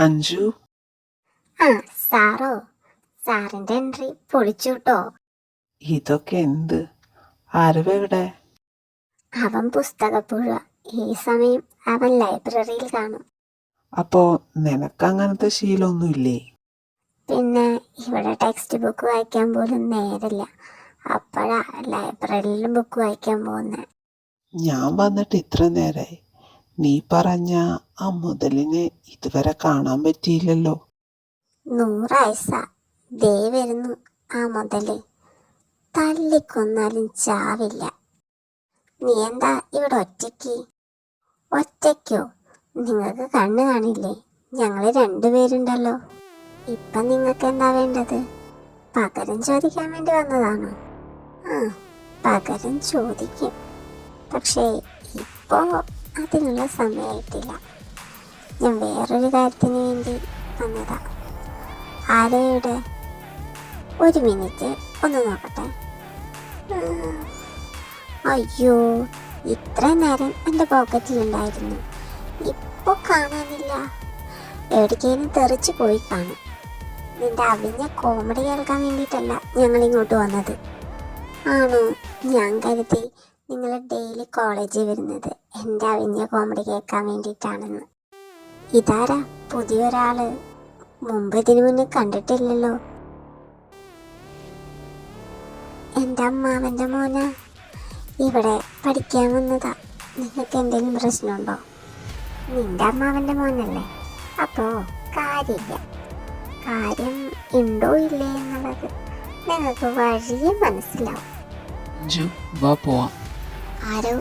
അഞ്ജു. സാറോ? സാറിന്റെ എൻട്രി പൊളിച്ചുട്ടോ. ഇതൊക്കെ എന്ത്? ആരവെവിടെ? അവൻ പുസ്തകപ്പുഴ. ഈ സമയം അവൻ ലൈബ്രറിയിൽ കാണും. അപ്പോ നിനക്കങ്ങനത്തെ ശീലമൊന്നുമില്ലേ? പിന്നെ ഇവിടെ ടെക്സ്റ്റ് ബുക്ക് വായിക്കാൻ പോലും നേരില്ല. അപ്പോഴാ ലൈബ്രറിയിൽ ബുക്ക് വായിക്കാൻ പോകുന്നത്. ഞാൻ വന്നിട്ട് ഇത്ര നേരമായി. നീ പറഞ്ഞ ആ മുതലിനെ ഇതുവരെ കാണാൻ പറ്റിയില്ലല്ലോ. 100 വയസ്സ. ദേ വരുന്നു ആ മുതല്. തല്ലിക്കൊന്നാലും ചാവില്ല. നീ എന്താ ഇവിടെ ഒറ്റയ്ക്ക്? ഒറ്റയ്ക്കോ? നിങ്ങൾക്ക് കണ്ണ് കാണില്ലേ? ഞങ്ങള് 2 പേരുണ്ടല്ലോ. ഇപ്പം നിങ്ങൾക്ക് എന്താ വേണ്ടത്? പകരം ചോദിക്കാൻ വേണ്ടി വന്നതാണോ? പകരം ചോദിക്കും. പക്ഷേ ഇപ്പോ അതിനുള്ള സമയമായിട്ടില്ല. ഞാൻ വേറൊരു കാര്യത്തിന് വേണ്ടി വന്നതാ. ആരെയുടെ? 1 മിനിറ്റ് ഒന്ന് നോക്കട്ടെ. അയ്യോ, ഇത്ര നേരം എൻ്റെ പോക്കറ്റിലുണ്ടായിരുന്നു. ഇപ്പോൾ കാണാനില്ല. എവിടേക്കേലും തെറിച്ച് പോയി കാണും. നിന്റെ അവിഞ്ഞ കോമഡി കേൾക്കാൻ വേണ്ടിയിട്ടല്ല ഞങ്ങൾ ഇങ്ങോട്ട് വന്നത്. ആണോ? ഞാൻ കരുതി നിങ്ങൾ ഡെയിലി കോളേജിൽ വരുന്നത് എൻ്റെ അവിഞ്ഞ കോമഡി കേൾക്കാൻ വേണ്ടിയിട്ടാണെന്ന്. ഇതാരാ പുതിയൊരാള്? മുമ്പ് ഇതിനു മുന്നേ കണ്ടിട്ടില്ലല്ലോ. എൻ്റെ അമ്മാവൻ്റെ മോനാ. ഇവിടെ പഠിക്കാൻ വന്നതാ. നിങ്ങൾക്ക് എന്തെങ്കിലും പ്രശ്നമുണ്ടോ? നിന്റെ അമ്മാവൻ്റെ മോനല്ലേ? അപ്പോൾ കാര്യമില്ല. കാര്യം ഉണ്ടോ ഇല്ലേ എന്നുള്ളത് നിങ്ങൾക്ക് വഴിയെ മനസ്സിലാവും. ആരോ?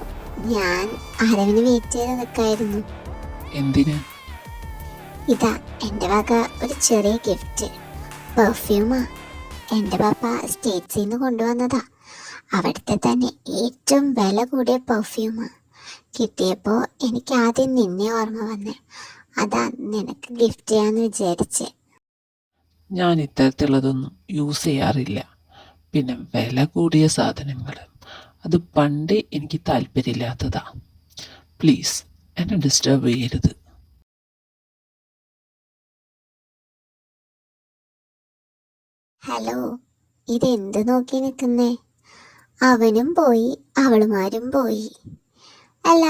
ഞാൻ ആരവിന് വെയിറ്റ് ചെയ്ത് നിൽക്കായിരുന്നു. എന്തിനാ? ഇതാ എൻ്റെ വക ഒരു ചെറിയ ഗിഫ്റ്റ്. പെർഫ്യൂമാ. എൻ്റെ പാപ്പ സ്റ്റേറ്റ്സിൽ നിന്ന് കൊണ്ടുവന്നതാ. അവിടുത്തെ തന്നെ ഏറ്റവും വില കൂടിയ പെർഫ്യൂമാ. കിട്ടിയപ്പോൾ എനിക്ക് ആദ്യം നിന്നെ ഓർമ്മ വന്നേ. അതാ നിനക്ക് ഗിഫ്റ്റ് ചെയ്യാന്ന് വിചാരിച്ചേ. ഞാൻ ഇത്തരത്തിലുള്ളതൊന്നും യൂസ് ചെയ്യാറില്ല. പിന്നെ വില കൂടിയ സാധനങ്ങൾ അത് പണ്ടേ എനിക്ക് താല്പര്യമില്ലാത്തതാ. പ്ലീസ് എന്നെ ഡിസ്റ്റർബ് ചെയ്യരുത്. ഹലോ, ഇതെന്ത് നോക്കി നിൽക്കുന്നേ? അവനും പോയി, അവളുമാരും പോയി. അല്ല,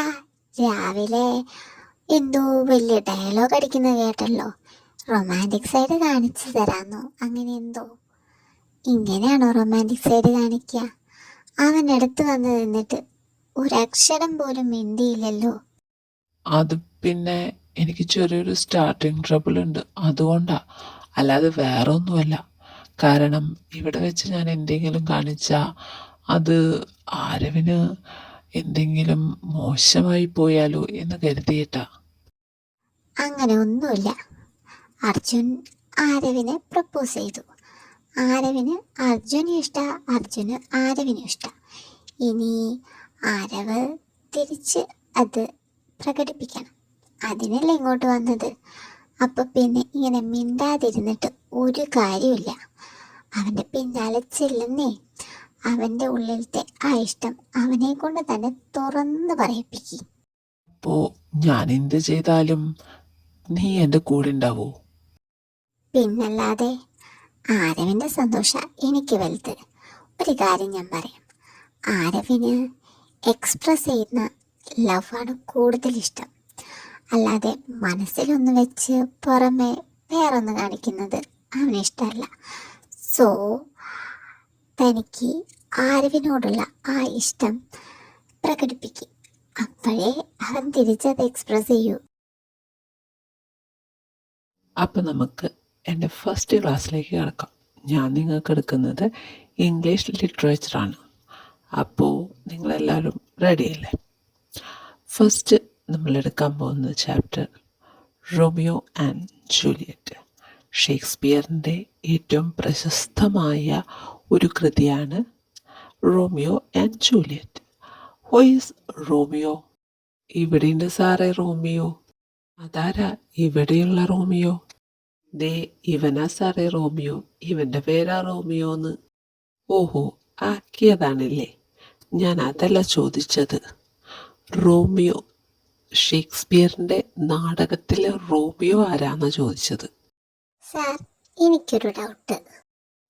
രാവിലെ എന്തോ വലിയ ഡയലോഗ് അടിക്കുന്നത് കേട്ടല്ലോ. റൊമാൻറ്റിക് സൈഡ് കാണിച്ചു തരാന്നോ? അങ്ങനെ എന്തോ. ഇങ്ങനെയാണോ റൊമാൻറ്റിക് സൈഡ് കാണിക്കുക? അവൻ്റെ അടുത്ത് വന്ന് നിന്നിട്ട് ഒരക്ഷരം പോലും മിണ്ടിയില്ലല്ലോ. അത് പിന്നെ എനിക്ക് ചെറിയൊരു സ്റ്റാർട്ടിങ് ട്രബിൾ ഉണ്ട്, അതുകൊണ്ടാ. അല്ലാതെ വേറെ ഒന്നുമല്ല. കാരണം ഇവിടെ വെച്ച് ഞാൻ എന്തെങ്കിലും കാണിച്ചാൽ അത് ആരവിന് എന്തെങ്കിലും മോശമായി പോയാലോ എന്ന് കരുതിയിട്ടാ. അങ്ങനെ ഒന്നുമില്ല. അർജുൻ ആരവിനെ പ്രപ്പോസ് ചെയ്തു. ആരവിന് അർജുന് ഇഷ്ട, അർജുന് ആരവിനും ഇഷ്ട. ഇനി ആരവ് തിരിച്ച് അത് പ്രകടിപ്പിക്കണം. അതിനല്ലേ ഇങ്ങോട്ട് വന്നത്. അപ്പൊ പിന്നെ ഇങ്ങനെ മിണ്ടാതിരുന്നിട്ട് ഒരു കാര്യമില്ല. അവൻ്റെ പിന്നാലെ ചെല്ലുന്നേ. അവൻ്റെ ഉള്ളിലത്തെ ആ ഇഷ്ടം അവനെ കൊണ്ട് തന്നെ തുറന്ന് പറയിപ്പിക്കും. അപ്പോ ഞാൻ എന്ത് ചെയ്താലും നീ എൻ്റെ കൂടെ ഉണ്ടാവോ? പിന്നല്ലാതെ. ആരവിൻ്റെ സന്തോഷം എനിക്ക് വലുത്. ഒരു കാര്യം ഞാൻ പറയാം. ആരവിന് എക്സ്പ്രസ് ചെയ്യുന്ന ലവാണ് കൂടുതൽ ഇഷ്ടം. അല്ലാതെ മനസ്സിലൊന്ന് വെച്ച് പുറമെ വേറൊന്ന് കാണിക്കുന്നത് അവന് ഇഷ്ടമല്ല. സോ തനിക്ക് ആരവിനോടുള്ള ആ ഇഷ്ടം പ്രകടിപ്പിക്കും. അപ്പോഴേ അവൻ തിരിച്ചത് എക്സ്പ്രസ് ചെയ്യൂ. അപ്പം നമുക്ക് എൻ്റെ ഫസ്റ്റ് ക്ലാസ്സിലേക്ക് കിടക്കാം. ഞാൻ നിങ്ങൾക്ക് എടുക്കുന്നത് ഇംഗ്ലീഷ് ലിറ്ററേച്ചറാണ്. അപ്പോൾ നിങ്ങളെല്ലാവരും റെഡിയല്ലേ? ഫസ്റ്റ് നമ്മൾ എടുക്കാൻ പോകുന്ന ചാപ്റ്റർ റോമിയോ ആൻഡ് ജൂലിയറ്റ്. ഷേക്സ്പിയറിൻ്റെ ഏറ്റവും പ്രശസ്തമായ ഒരു കൃതിയാണ് Romeo and Juliet. Who is Romeo? ഇവിടെയുണ്ട് സാറേ റോമിയോ. അതാരാ ഇവിടെയുള്ള റോമിയോ? ദേ ഇവനാ സാറേ റോമിയോ. ഇവൻ്റെ പേരാ റോമിയോന്ന്. ഓഹോ, ആക്കിയതാണല്ലേ. ഞാൻ അതല്ല ചോദിച്ചത്. റോമിയോ ഷേക്സ്പിയറിന്റെ നാടകത്തിലെ റോമിയോ ആരാന്നാ ചോദിച്ചത്. സാർ, എനിക്കൊരു ഡൗട്ട്.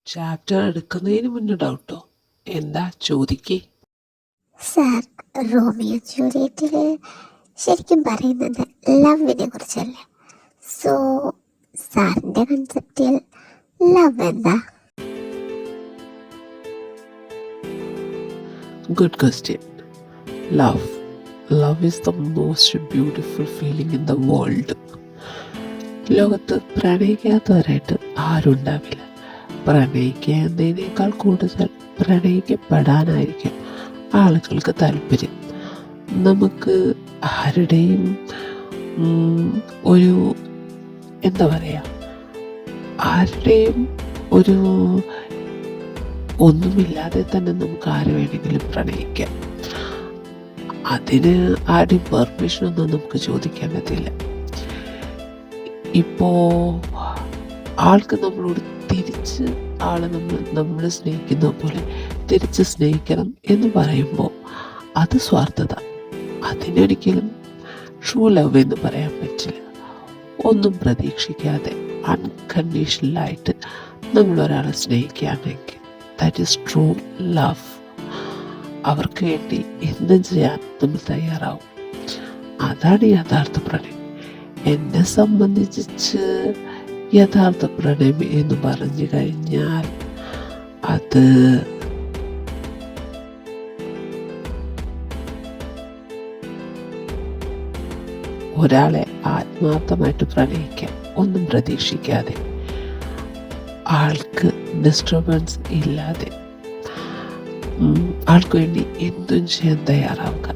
ചാപ്റ്റർ എടുക്കുന്നതിന് മുന്നേ ഡൗട്ടോ? എന്താ ചോദിക്കേ? സാർ, റോമിയോ ജൂലിയറ്റില് ശരിക്കും പറയുന്നത് ലവിനെ കുറിച്ചല്ലേ? സോ സാറിന്റെ കൺസെപ്റ്റിൽ ലവ് എന്താ? Good question. Love is the most beautiful feeling in the world. ലോകത്ത് പ്രണയിക്കാത്തവരായിട്ട് ആരും ഉണ്ടാവില്ല. പ്രണയിക്കുന്നതിനേക്കാൾ കൂടുതൽ പ്രണയിക്കപ്പെടാനായിരിക്കും ആളുകൾക്ക് താല്പര്യം. നമുക്ക് ആരുടെയും ഒരു എന്താ പറയുക, ആരുടെയും ഒരു ഒന്നുമില്ലാതെ തന്നെ നമുക്ക് ആര് വേണമെങ്കിലും പ്രണയിക്കാം. അതിന് ആരുടെയും പെർമിഷനൊന്നും നമുക്ക് ചോദിക്കാൻ പറ്റില്ല. ഇപ്പോൾ ആൾക്ക് നമ്മളോട് തിരിച്ച് നമ്മൾ സ്നേഹിക്കുന്ന പോലെ തിരിച്ച് സ്നേഹിക്കണം എന്ന് പറയുമ്പോൾ അത് സ്വാർത്ഥത. അതിനൊരിക്കലും ട്രൂ ലവ് എന്ന് പറയാൻ പറ്റില്ല. ഒന്നും പ്രതീക്ഷിക്കാതെ അൺകണ്ടീഷണലായിട്ട് നമ്മൾ ഒരാളെ സ്നേഹിക്കുകയാണെങ്കിൽ ദാറ്റ് ഈസ് ട്രൂ ലവ്. അവർക്ക് വേണ്ടി എന്തും ചെയ്യാൻ നമ്മൾ തയ്യാറാവും. അതാണ് യഥാർത്ഥ പ്രണയം. എന്നെ സംബന്ധിച്ച് യഥാർത്ഥ പ്രണയം എന്ന് പറഞ്ഞു കഴിഞ്ഞാൽ അത് ഒരാളെ ആത്മാർത്ഥമായിട്ട് പ്രണയിക്കാം, ഒന്നും പ്രതീക്ഷിക്കാതെ, ആൾക്ക് ഡിസ്റ്റർബൻസ് ഇല്ലാതെ, ആൾക്ക് വേണ്ടി എന്തും ചെയ്യാൻ തയ്യാറാവുക.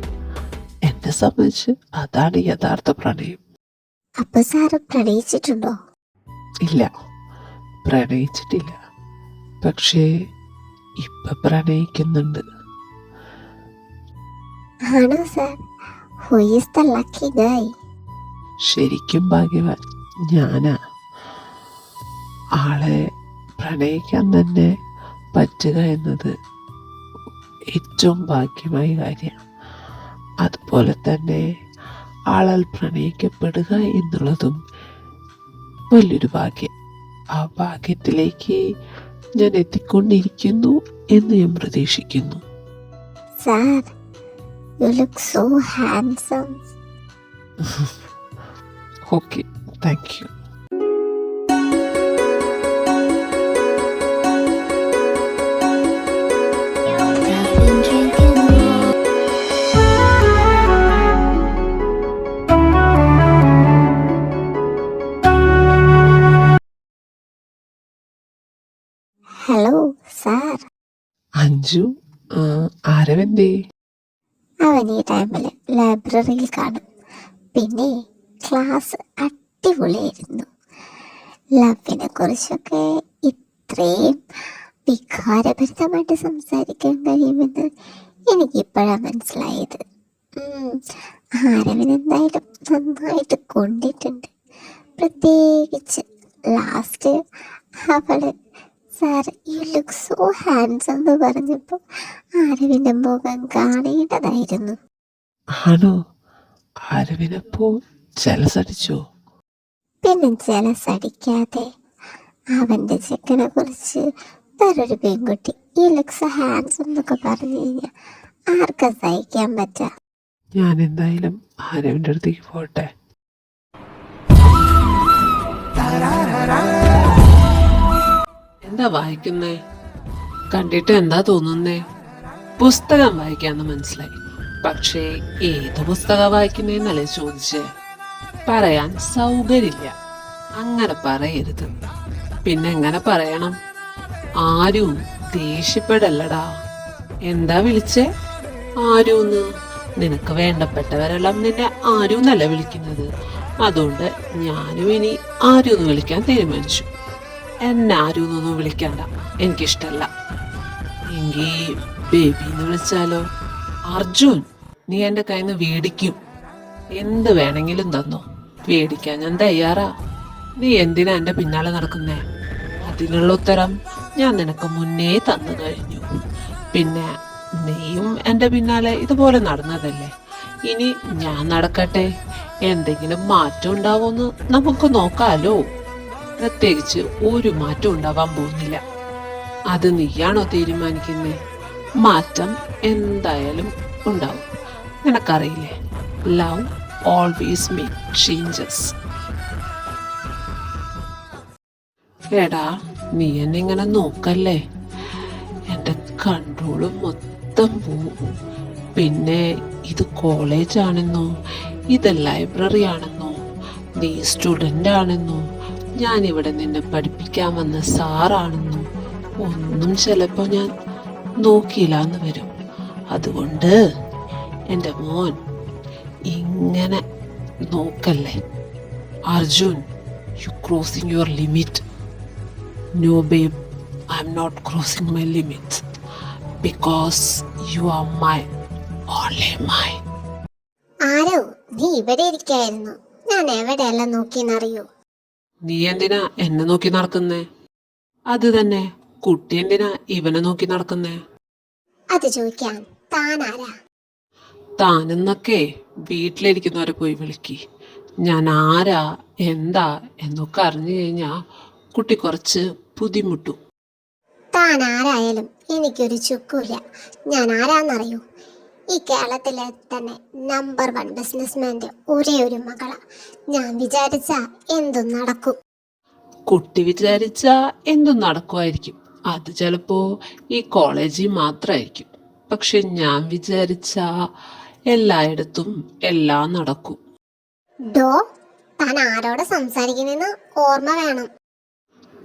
എന്നെ സംബന്ധിച്ച് അതാണ് യഥാർത്ഥ പ്രണയം. അപ്പൊ സാറ് പ്രണയിച്ചിട്ടുണ്ടോ? ഇല്ല, പ്രണയിച്ചിട്ടില്ല. പക്ഷേ ഇപ്പൊ പ്രണയിക്കുന്നുണ്ട്. ആണോ sir? Who is the lucky guy? ശരിക്കും ഭാഗ്യവാൻ ഞാനാ. ആളെ പ്രണയിക്കാൻ തന്നെ പറ്റുക എന്നത് ഏറ്റവും ഭാഗ്യമായ കാര്യമാണ്. അതുപോലെ തന്നെ ആളാൽ പ്രണയിക്കപ്പെടുക എന്നുള്ളതും വലിയൊരു ഭാഗ്യം. ആ ഭാഗ്യത്തിലേക്ക് ഞാൻ എത്തിക്കൊണ്ടിരിക്കുന്നു എന്ന് ഞാൻ പ്രതീക്ഷിക്കുന്നു. Sir, you look so handsome. Okay, thank you. Hello sir. Anju, ആരവെന്തേ? അവൻ ഈ ടൈമിൽ ലൈബ്രറിയിൽ കാണും. പിന്നെ ക്ലാസ് അടിപൊളിയായിരുന്നു. ലവിനെ കുറിച്ചൊക്കെ ഇത്രയും വികാരഭരിതമായിട്ട് സംസാരിക്കാൻ കഴിയുമെന്ന് എനിക്കിപ്പോഴാണ് മനസ്സിലായത്. ആരവൻ എന്തായാലും നന്നായിട്ട് കൊണ്ടിട്ടുണ്ട്. പ്രത്യേകിച്ച് ലാസ്റ്റ് അവള് sir you look so handsome എന്ന് പറഞ്ഞപ്പോൾ ആരവിൻ്റെ മുഖം കാണേണ്ടതായിരുന്നു. ആണോ? ആരവിനപ്പോ ജലസടിച്ചോ? പിന്നെ ജലസടിക്കാതെ അവൻ്റെ ചെക്കനെ കുറിച്ച് വേറൊരു പെൺകുട്ടി യു ലുക്ക് സോ ഹാൻഡ്സം എന്നൊക്കെ പറഞ്ഞു കഴിഞ്ഞാൽ ആർക്കാ സഹിക്കാൻ പറ്റാ? ഞാൻ എന്തായാലും ആരവിൻ്റെ അടുത്തേക്ക് പോട്ടെ. എന്താ വായിക്കുന്നേ? കണ്ടിട്ട് എന്താ തോന്നുന്നേ? പുസ്തകം വായിക്കാന്ന് മനസ്സിലായി. പക്ഷേ ഏത് പുസ്തകം വായിക്കുന്നേന്നല്ലേ ചോദിച്ചേ? പറയാൻ സൗകര്യമില്ല. അങ്ങനെ പറയരുത്. പിന്നെ എങ്ങനെ പറയണം? ആരും ദേഷ്യപ്പെടല്ലടാ. എന്താ വിളിച്ചേ? ആരൂന്ന്? നിനക്ക് വേണ്ടപ്പെട്ടവരെല്ലാം നിന്നെ ആരൂന്നല്ല വിളിക്കുന്നത്. അതുകൊണ്ട് ഞാനും ഇനി ആരൂന്ന് വിളിക്കാൻ തീരുമാനിച്ചു. എന്നെ ആരൂന്നൊന്നും വിളിക്കണ്ട, എനിക്കിഷ്ടല്ല. എങ്കിൽ ബേബിന്ന് വിളിച്ചാലോ? അർജുൻ, നീ എൻ്റെ കയ്യിൽ നിന്ന് വേടിക്കും. എന്ത് വേണമെങ്കിലും തന്നോ, വേടിക്കാൻ ഞാൻ തയ്യാറാ. നീ എന്തിനാ എൻ്റെ പിന്നാലെ നടക്കുന്നേ? അതിനുള്ള ഉത്തരം ഞാൻ നിനക്ക് മുന്നേ തന്നു കഴിഞ്ഞു. പിന്നെ നീയും എൻ്റെ പിന്നാലെ ഇതുപോലെ നടന്നതല്ലേ. ഇനി ഞാൻ നടക്കട്ടെ, എന്തെങ്കിലും മാറ്റം ഉണ്ടാവുമെന്ന് നമുക്ക് നോക്കാലോ. പ്രത്യേകിച്ച് ഒരു മാറ്റം ഉണ്ടാവാൻ പോകുന്നില്ല. അത് നീയാണോ തീരുമാനിക്കുന്നേ? മാറ്റം എന്തായാലും ഉണ്ടാവും. നിനക്കറിയില്ലേ, ലവ് ഓൾവേസ് മേക്ക് ചേഞ്ചസ്. എടാ, നീ എന്നെ ഇങ്ങനെ നോക്കല്ലേ, എൻ്റെ കൺട്രോള് മൊത്തം പോവും. പിന്നെ ഇത് കോളേജാണെന്നോ ഇത് ലൈബ്രറി ആണെന്നോ നീ സ്റ്റുഡൻ്റ് ആണെന്നോ ഞാനിവിടെ നിന്നെ പഠിപ്പിക്കാൻ വന്ന സാറാണെന്നോ ഒന്നും ചിലപ്പോൾ ഞാൻ നോക്കിയില്ലാന്ന് വരും. അതുകൊണ്ട് എൻ്റെ മോൻ ഇങ്ങനെ നോക്കല്ലേ. Arjun, you crossing your limit. No babe, I'm not crossing my limits because you are mine, only mine. ആരോ, നീ ഇവിടെ ഇരിക്കായിരുന്നു. ഞാൻ എവിടെയല്ല നോക്കിയെന്നറിയോ? നീ എന്തിനാ എന്നെ നോക്കി നടക്കുന്നേ? അത് തന്നെ, കുട്ടി എന്തിനാ ഇവനെ നോക്കി നടക്കുന്നേ? അത് ചോദിക്കാൻ താനാരാ? താനെന്നൊക്കെ വീട്ടിലിരിക്കുന്നവരെ പോയി വിളിക്ക്. ഞാൻ ആരാ എന്താ എന്നൊക്കെ അറിഞ്ഞു കഴിഞ്ഞാ കുട്ടി കുറച്ച് ബുദ്ധിമുട്ടും. താൻ ആരായാലും എനിക്കൊരു ചുക്കുമില്ല. ഞാൻ ആരാന്നറിയോ? ഈ കേരളത്തിലെ തന്നെ നമ്പർ 1 ബിസിനസ്മാൻ്റെ ഒരേ ഒരു മകളാ. ഞാൻ വിചാരിച്ച എന്തും നടക്കും. കുട്ടി വിചാരിച്ച എന്തും നടക്കുമായിരിക്കും. അത് ചിലപ്പോ ഈ കോളേജിൽ മാത്രമായിരിക്കും. പക്ഷെ ഞാൻ വിചാരിച്ച എല്ലായിടത്തും എല്ലാം നടക്കും. ഡോ, താൻ ആരോട് സംസാരിക്കുന്നെന്ന് ഓർമ്മ വേണം.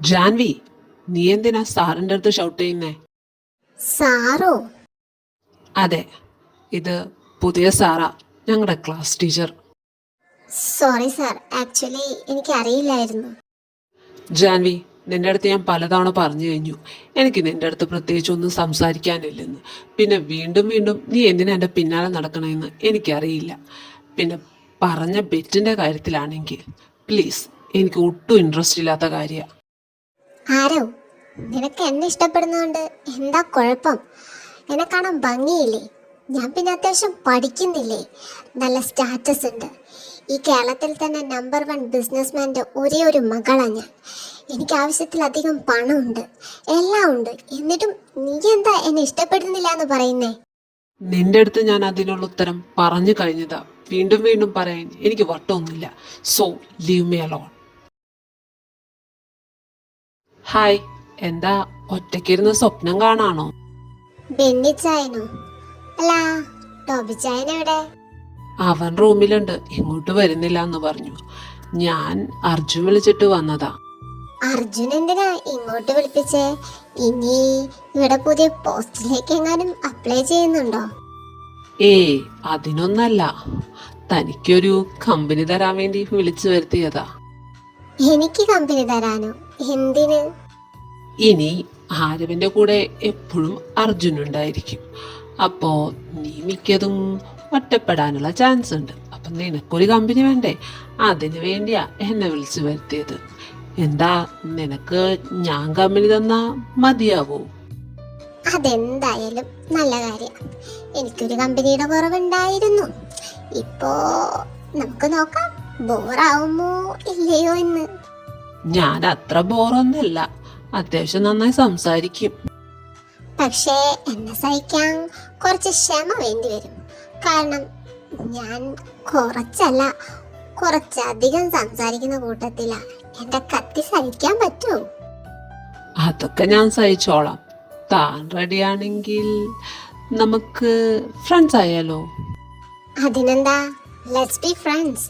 ജാൻവി, നീ എന്തിനാ സാറിൻ്റെ അടുത്ത് ഷൗട്ട് ചെയ്യുന്നേ? സാറോ? അതെ, ഇത് പുതിയ സാറാ, ഞങ്ങളുടെ class teacher. Sorry sir, actually എനിക്കറിയില്ലായിരുന്നു. ജാൻവി, നിന്റെ അടുത്ത് ഞാൻ പലതവണ പറഞ്ഞു കഴിഞ്ഞു എനിക്ക് നിന്റെ അടുത്ത് പ്രത്യേകിച്ച് ഒന്നും സംസാരിക്കാനില്ലെന്ന്. പിന്നെ വീണ്ടും വീണ്ടും നീ എന്തിനാ എൻ്റെ പിന്നാലെ നടക്കണമെന്ന് എനിക്കറിയില്ല. പിന്നെ പറഞ്ഞ ബെറ്റിൻ്റെ കാര്യത്തിലാണെങ്കിൽ പ്ലീസ്, എനിക്ക് ഒട്ടും ഇൻട്രസ്റ്റ് ഇല്ലാത്ത കാര്യമാണ്. ആരോ, നിനക്ക് എന്നെ ഇഷ്ടപ്പെടുന്നതുകൊണ്ട് എന്താ കുഴപ്പം? എന്നെ കാണാൻ ഭംഗിയില്ലേ? ഞാൻ പിന്നെ അത്യാവശ്യം പഠിക്കുന്നില്ലേ? നല്ല സ്റ്റാറ്റസ് ഉണ്ട്. ഈ കേരളത്തിൽ തന്നെ നമ്പർ 1 ബിസിനസ്മാൻ്റെ ഒരേ ഒരു മകളാണ് ഞാൻ. എനിക്ക് ആവശ്യത്തിലധികം പണമുണ്ട്, എല്ലാം ഉണ്ട്. എന്നിട്ടും നീ എന്താ എന്നെ ഇഷ്ടപ്പെടുന്നില്ല എന്ന് പറയുന്നേ? നിന്റെ അടുത്ത് ഞാൻ അതിനുള്ള ഉത്തരം പറഞ്ഞു കഴിഞ്ഞതാ. വീണ്ടും വീണ്ടും പറയാൻ എനിക്ക് വട്ടമൊന്നുമില്ല. So leave me alone. Hi, എന്താ ഒറ്റയ്ക്കിരുന്ന് സ്വപ്നം കാണാണോ? ബെന്നിച്ചായനോ? അല്ല, ടോബിച്ചായനെവിടെ? അവൻ റൂമിലുണ്ട്, ഇങ്ങോട്ട് വരുന്നില്ല എന്ന് പറഞ്ഞു. ഞാൻ അർജുൻ വിളിച്ചിട്ട് വന്നതാ. അർജുൻ എന്തിനാ ഇങ്ങോട്ട് വിളിപ്പിച്ചേ? ഇനി ഇവിടെ പുതിയ പോസ്റ്റിലേക്ക് എങ്ങാനും അപ്ലൈ ചെയ്യുന്നുണ്ടോ? ഏയ്, അതിനൊന്നല്ല. തനിക്കൊരു കമ്പനി തരാൻ വേണ്ടി വിളിച്ചു വരുത്തിയതാ. എനിക്ക് കമ്പനി തരാനോ? എന്തിന്? ഇനി ആരവിന്റെ കൂടെ എപ്പോഴും അർജുനുണ്ടായിരിക്കും. അപ്പോ നീ മിക്കതും ഒറ്റപ്പെടാനുള്ള ചാൻസ് ഉണ്ട്. അപ്പൊ നിനക്കൊരു കമ്പനി വേണ്ടേ? അതിനു വേണ്ടിയാ എന്നെ വിളിച്ചു വരുത്തിയത്. എന്താ, നിനക്ക് ഞാൻ കമ്പനി തന്നാ മതിയാവോ? അതെന്തായാലും നല്ല കാര്യം. എനിക്കൊരു കമ്പനിയുടെ കുറവുണ്ടായിരുന്നു. ഇപ്പോ നമുക്ക് നോക്കാം ബോറാവുമോ ഇല്ലയോ എന്ന്. ഞാൻ അത്ര ബോറൊന്നല്ല, അത്യാവശ്യം നന്നായി സംസാരിക്കും. പക്ഷേ എന്നെ സഹിക്കാൻ കുറച്ച് ക്ഷമ വേണ്ടി വരും. കാരണം ഞാൻ കുറച്ചല്ല, കുറച്ചധികം സംസാരിക്കുന്ന കൂട്ടത്തിലാ. എന്റെ കത്തി സഹിക്കാൻ പറ്റുമോ? അതൊക്കെ ഞാൻ സഹിച്ചോളാം. താൻ റെഡിയാണെങ്കിൽ നമുക്ക് ഫ്രണ്ട്സ് ആയാലോ? അതിനെന്താ, ലെറ്റ്സ് ബി ഫ്രണ്ട്സ്.